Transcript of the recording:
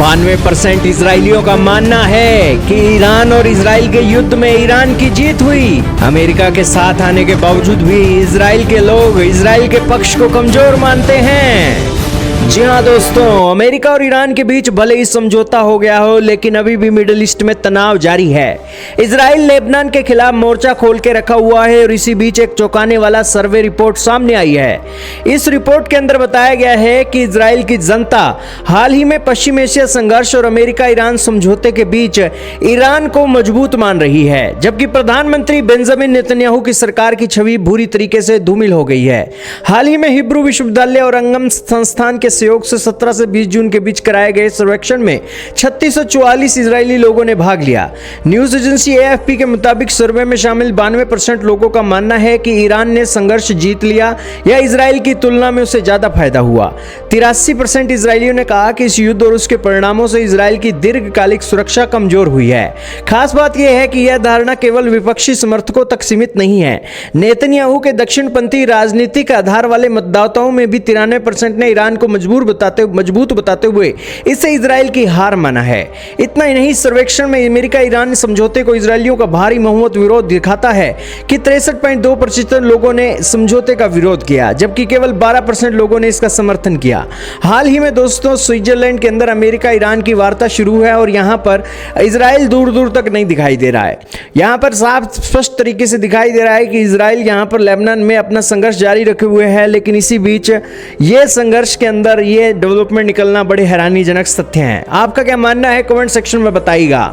92% इजरायलियों का मानना है कि ईरान और इजराइल के युद्ध में ईरान की जीत हुई। अमेरिका के साथ आने के बावजूद भी इजराइल के लोग इजराइल के पक्ष को कमजोर मानते हैं। जी हाँ दोस्तों, अमेरिका और ईरान के बीच भले ही समझौता हो गया हो, लेकिन अभी भी मिडिल ईस्ट में तनाव जारी है। इजराइल लेबनान के खिलाफ मोर्चा खोल के रखा हुआ है और इसी बीच एक चौंकाने वाला सर्वे रिपोर्ट सामने आई है। इस रिपोर्ट के अंदर बताया गया है कि इजराइल की जनता हाल ही में पश्चिम एशिया संघर्ष और अमेरिका ईरान समझौते के बीच ईरान को मजबूत मान रही है, जबकि प्रधानमंत्री बेंजामिन नेतन्याहू की सरकार की छवि बुरी तरीके से धूमिल हो गई है। हाल ही में हिब्रू विश्वविद्यालय और अंगम संस्थान के सहयोग से 17 से 20 जून के बीच कराए गए सर्वेक्षण में 3644 इजरायली लोगों ने भाग लिया। न्यूज एजेंसी एएफपी के मुताबिक सर्वे में शामिल 92% लोगों का मानना है कि ईरान ने संघर्ष जीत लिया या इजराइल की तुलना में उसे ज्यादा फायदा हुआ। 83% इजरायलियों ने कहा कि इस युद्ध और उसके परिणामों से इजराइल की दीर्घकालिक सुरक्षा कमजोर हुई है। खास बात यह है कि यह धारणा केवल विपक्षी समर्थकों तक सीमित नहीं है। नेतन्याहू के दक्षिणपंथी राजनीतिक आधार वाले मतदाताओं में भी 93% ने ईरान को मजबूत बताते हुए इसे इजराइल की हार माना है। इतना ही नहीं, सर्वेक्षण में अमेरिका ईरान समझौते को इजरायलियों का भारी बहुमत विरोध दिखाता है कि 63.2% लोगों ने समझौते का विरोध किया, जबकि केवल 12% लोगों ने इसका समर्थन किया। हाल ही में दोस्तों स्विट्जरलैंड के अंदर अमेरिका ईरान की वार्ता शुरू है और यहां पर इजराइल दूर दूर तक नहीं दिखाई दे रहा है। यहां पर साफ स्पष्ट तरीके से दिखाई दे रहा है कि इजराइल यहां पर लेबनान में अपना संघर्ष जारी रखे हुए है, लेकिन इसी बीच ये संघर्ष के अंदर ये डेवलपमेंट निकलना बड़े हैरानीजनक तथ्य हैं। आपका क्या मानना है, कमेंट सेक्शन में बताइएगा।